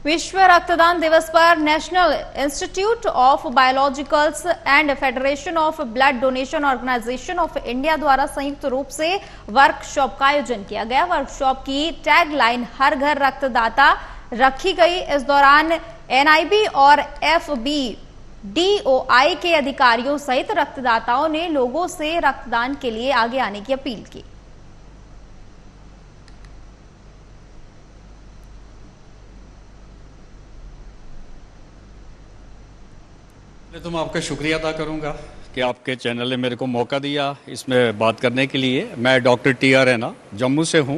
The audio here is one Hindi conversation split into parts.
विश्व रक्तदान दिवस पर national institute of biologicals and federation of blood donation organisation of India द्वारा संयुक्त रूप से वर्कशॉप का आयोजन किया गया। वर्कशॉप की टैगलाइन हर घर रक्तदाता रखी गई। इस दौरान एनआईबी और एफबीडीओआई के अधिकारियों सहित रक्तदाताओं ने लोगों से रक्तदान के लिए आगे आने की अपील की। तो मैं आपका शुक्रिया अदा करूंगा कि आपके चैनल ने मेरे को मौका दिया इसमें बात करने के लिए। मैं डॉक्टर टी.आर. रैना जम्मू से हूं।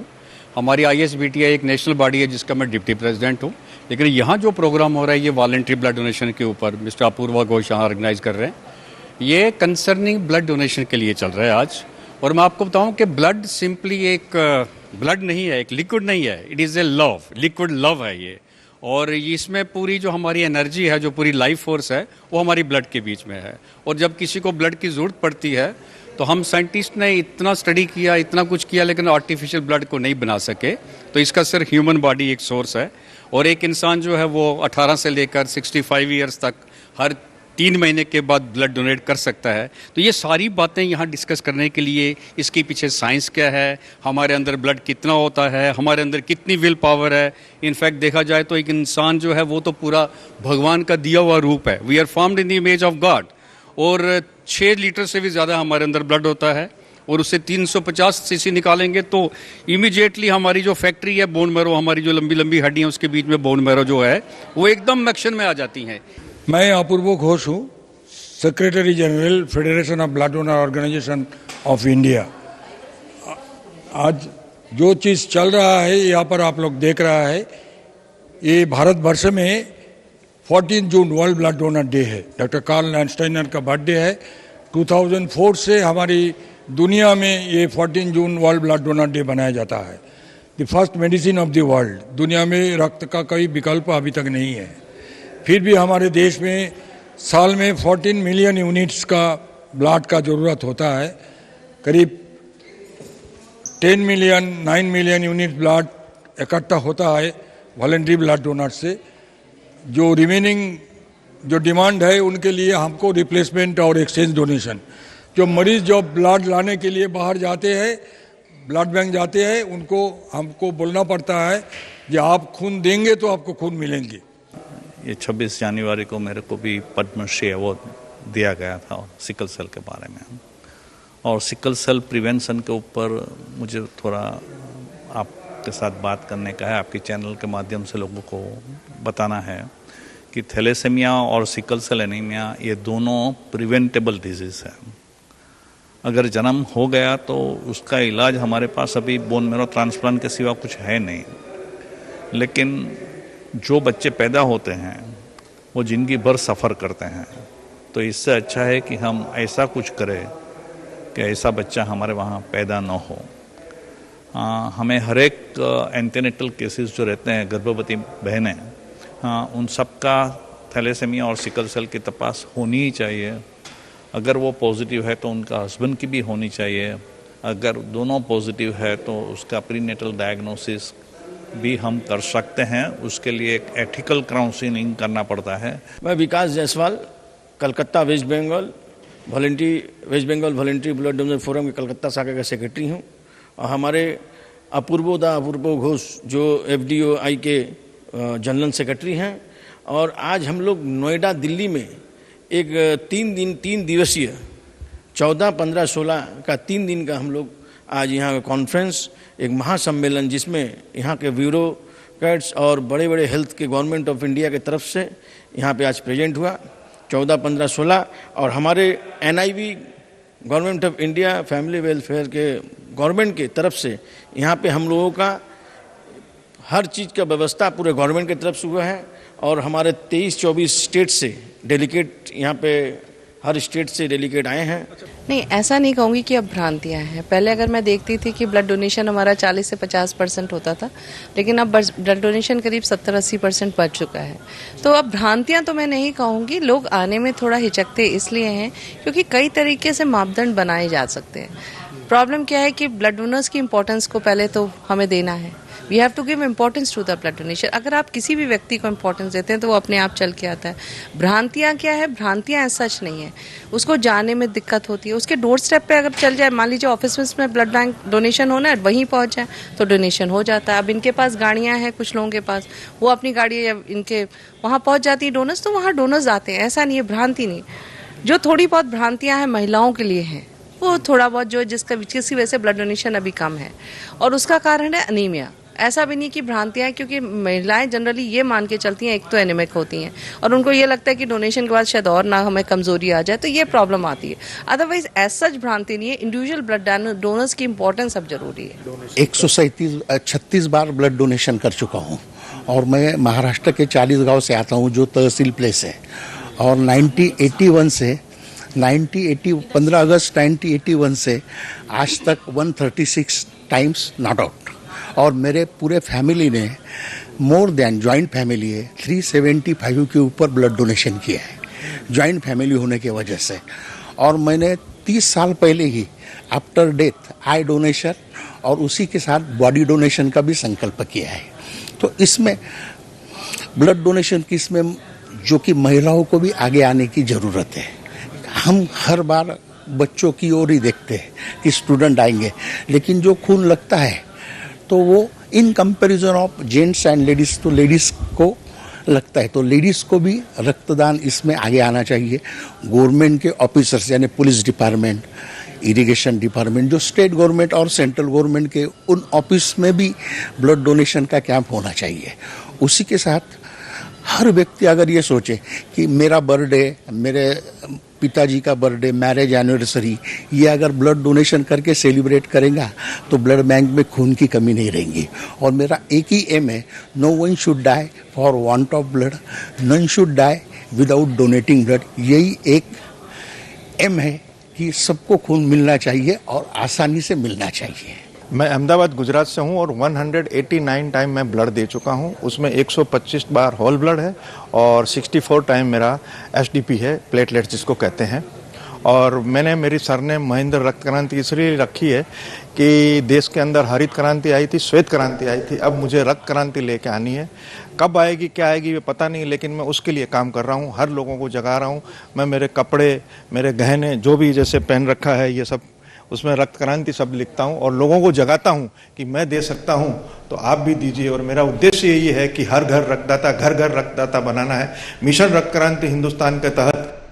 हमारी ISBTI एक नेशनल बॉडी है जिसका मैं डिप्टी प्रेसिडेंट हूं। लेकिन यहाँ जो प्रोग्राम हो रहा है ये वॉलंटरी ब्लड डोनेशन के ऊपर मिस्टर अपूर्वा घोष यहाँ ऑर्गेनाइज कर रहे हैं। ये कंसर्निंग ब्लड डोनेशन के लिए चल रहा है आज। और मैं आपको बताऊँ कि ब्लड सिंपली एक ब्लड नहीं है, एक लिक्विड नहीं है, it is a love, liquid love है ये। और इसमें पूरी जो हमारी एनर्जी है, जो पूरी लाइफ फोर्स है, वो हमारी ब्लड के बीच में है। और जब किसी को ब्लड की ज़रूरत पड़ती है तो हम साइंटिस्ट ने इतना स्टडी किया, इतना कुछ किया, लेकिन आर्टिफिशियल ब्लड को नहीं बना सके। तो इसका सिर्फ ह्यूमन बॉडी एक सोर्स है। और एक इंसान जो है वो 18 से लेकर 65 ईयर्स तक हर 3 महीने के बाद ब्लड डोनेट कर सकता है। तो ये सारी बातें यहाँ डिस्कस करने के लिए, इसके पीछे साइंस क्या है, हमारे अंदर ब्लड कितना होता है, हमारे अंदर कितनी विल पावर है। इनफैक्ट देखा जाए तो एक इंसान जो है वो तो पूरा भगवान का दिया हुआ रूप है। We are formed in the image of God. और 6 लीटर से भी ज़्यादा हमारे अंदर ब्लड होता है। और उससे 350 सीसी निकालेंगे तो इमीडिएटली हमारी जो फैक्ट्री है बोन मैरो, हमारी जो लंबी लंबी हड्डियाँ उसके बीच में बोन मैरो जो है वो एकदम एक्शन में आ जाती हैं। मैं अपूर्व घोष हूँ, secretary general federation of blood donor organisation of India. आज जो चीज़ चल रहा है यहाँ पर आप लोग देख रहा है, ये भारत वर्ष में 14 June world blood donor day है। डॉक्टर कार्ल लैंडस्टाइनर का बर्थडे है। 2004 से हमारी दुनिया में ये 14 June world blood donor day बनाया जाता है। The first medicine of the world. दुनिया में रक्त का कोई विकल्प अभी तक नहीं है। फिर भी हमारे देश में साल में 14 मिलियन यूनिट्स का ब्लड का ज़रूरत होता है। करीब 10 मिलियन 9 मिलियन यूनिट ब्लड इकट्ठा होता है वॉलंटरी ब्लड डोनर से। जो रिमेनिंग जो डिमांड है उनके लिए हमको रिप्लेसमेंट और एक्सचेंज डोनेशन, जो मरीज जो ब्लड लाने के लिए बाहर जाते हैं, ब्लड बैंक जाते हैं, उनको हमको बोलना पड़ता है कि आप खून देंगे तो आपको खून मिलेंगे। ये 26 जनवरी को मेरे को भी पद्मश्री अवार्ड दिया गया था सिकल सेल के बारे में। और सिकल सेल प्रिवेंशन के ऊपर मुझे थोड़ा आपके साथ बात करने का है। आपके चैनल के माध्यम से लोगों को बताना है कि थैलेसेमिया और सिकल सेल एनीमिया ये दोनों प्रिवेंटेबल डिजीज़ है। अगर जन्म हो गया तो उसका इलाज हमारे पास अभी बोन मैरो ट्रांसप्लांट के सिवा कुछ है नहीं। लेकिन जो बच्चे पैदा होते हैं वो ज़िंदगी भर सफ़र करते हैं। तो इससे अच्छा है कि हम ऐसा कुछ करें कि ऐसा बच्चा हमारे वहाँ पैदा न हो। हमें हर एक एंटीनेटल केसेस जो रहते हैं, गर्भवती बहनें, उन सब का थैलेसेमिया और सिकल सेल की तपास होनी ही चाहिए। अगर वो पॉजिटिव है तो उनका हस्बैंड की भी होनी चाहिए। अगर दोनों पॉजिटिव है तो उसका प्रीनेटल डायग्नोसिस भी हम कर सकते हैं। उसके लिए एक एथिकल काउंसलिंग करना पड़ता है। मैं Vikas Jaiswal, Calcutta West Bengal voluntary blood donor forum के कलकत्ता शाखा का सेक्रेटरी हूं। और हमारे अपूर्व घोष जो FDOI के जनरल सेक्रेटरी हैं। और आज हम लोग नोएडा दिल्ली में एक 3 दिवसीय 14, 15, 16 का 3 दिन का हम लोग आज यहाँ का कॉन्फ्रेंस, एक महासम्मेलन जिसमें यहाँ के ब्यूरोक्रेट्स और बड़े बड़े हेल्थ के गवर्नमेंट ऑफ इंडिया के तरफ से यहाँ पे आज प्रेजेंट हुआ 14, 15, 16। और हमारे NIV government of India family welfare के गवर्नमेंट के तरफ से यहाँ पे हम लोगों का हर चीज़ का व्यवस्था पूरे गवर्नमेंट की तरफ से हुआ है। और हमारे 23-24 स्टेट से डेलीगेट यहाँ पे हर स्टेट से डेलीगेट आए हैं। नहीं, ऐसा नहीं कहूँगी कि अब भ्रांतियाँ हैं। पहले अगर मैं देखती थी कि ब्लड डोनेशन हमारा 40 से 50% होता था, लेकिन अब ब्लड डोनेशन करीब 70-80% बढ़ चुका है। तो अब भ्रांतियाँ तो मैं नहीं कहूँगी, लोग आने में थोड़ा हिचकते इसलिए हैं क्योंकि कई तरीके से मापदंड बनाए जा सकते हैं। प्रॉब्लम क्या है कि ब्लड डोनर्स की इम्पोर्टेंस को पहले तो हमें देना है। We have to give importance to the blood donation. अगर आप किसी भी व्यक्ति को इम्पोर्टेंस देते हैं तो वो अपने आप चल के आता है। भ्रांतियाँ क्या है, भ्रांतियाँ सच नहीं है, उसको जाने में दिक्कत होती है। उसके डोर स्टेप पे अगर चल जाए, मान लीजिए ऑफिस में ब्लड बैंक डोनेशन होना है, वहीं पहुंच जाए तो डोनेशन हो जाता है। अब इनके पास गाड़ियां हैं, कुछ लोगों के पास, वो अपनी गाड़ी या इनके वहाँ पहुंच जाती है डोनर्स, तो वहाँ डोनर्स आते हैं। ऐसा नहीं है, भ्रांति नहीं। जो थोड़ी बहुत भ्रांतियां हैं महिलाओं के लिए हैं, वो थोड़ा बहुत जो जिसकी वजह से ब्लड डोनेशन अभी कम है, और उसका कारण है अनीमिया। ऐसा भी नहीं कि भ्रांतियां, क्योंकि महिलाएं जनरली ये मान के चलती हैं एक तो एनीमिक होती हैं और उनको ये लगता है कि डोनेशन के बाद शायद और ना हमें कमजोरी आ जाए, तो ये प्रॉब्लम आती है। अदरवाइज एज सच भ्रांति नहीं है। इंडिविजुअल ब्लड डोनर्स की इंपॉर्टेंस अब जरूरी है। 136 बार ब्लड डोनेशन कर चुका हूँ और मैं महाराष्ट्र के 40 गांव से आता हूँ जो तहसील प्लेस है, और 1981 से 15 अगस्त 1981 से आज तक 136 टाइम्स नॉट आउट। और मेरे पूरे फैमिली ने मोर देन जॉइंट फैमिली है 375 के ऊपर ब्लड डोनेशन किया है जॉइंट फैमिली होने की वजह से। और मैंने 30 साल पहले ही आफ्टर डेथ आई डोनेशन और उसी के साथ बॉडी डोनेशन का भी संकल्प किया है। तो इसमें ब्लड डोनेशन की इसमें जो कि महिलाओं को भी आगे आने की ज़रूरत है। हम हर बार बच्चों की ओर ही देखते हैं कि स्टूडेंट आएंगे, लेकिन जो खून लगता है तो वो in comparison of gents and ladies, तो लेडीज़ को लगता है, तो लेडीज़ को भी रक्तदान इसमें आगे आना चाहिए। गवर्नमेंट के ऑफिसर्स यानी पुलिस डिपार्टमेंट, इरिगेशन डिपार्टमेंट, जो स्टेट गवर्नमेंट और सेंट्रल गवर्नमेंट के उन ऑफिस में भी ब्लड डोनेशन का कैंप होना चाहिए। उसी के साथ हर व्यक्ति अगर ये सोचे कि मेरा बर्थडे, मेरे पिताजी का बर्थडे, मैरिज एनिवर्सरी, ये अगर ब्लड डोनेशन करके सेलिब्रेट करेगा तो ब्लड बैंक में खून की कमी नहीं रहेगी। और मेरा एक ही एम है, no one should die for want of blood, none should die without donating blood. यही एक एम है कि सबको खून मिलना चाहिए और आसानी से मिलना चाहिए। मैं अहमदाबाद गुजरात से हूं और 189 टाइम मैं ब्लड दे चुका हूं। उसमें 125 बार होल ब्लड है और 64 टाइम मेरा एसडीपी है, प्लेटलेट्स जिसको कहते हैं। और मैंने मेरी सरनेम महेंद्र रक्त क्रांति इसलिए रखी है कि देश के अंदर हरित क्रांति आई थी, श्वेत क्रांति आई थी, अब मुझे रक्त क्रांति लेके आनी है। कब आएगी, क्या आएगी, ये पता नहीं, लेकिन मैं उसके लिए काम कर रहा हूँ, हर लोगों को जगा रहा हूँ। मैं मेरे कपड़े, मेरे गहने जो भी जैसे पहन रखा है, ये सब उसमें रक्त क्रांति शब्द लिखता हूँ और लोगों को जगाता हूँ कि मैं दे सकता हूँ तो आप भी दीजिए। और मेरा उद्देश्य यही है कि हर घर रक्तदाता, घर घर रक्तदाता बनाना है। मिशन रक्त क्रांति हिंदुस्तान के तहत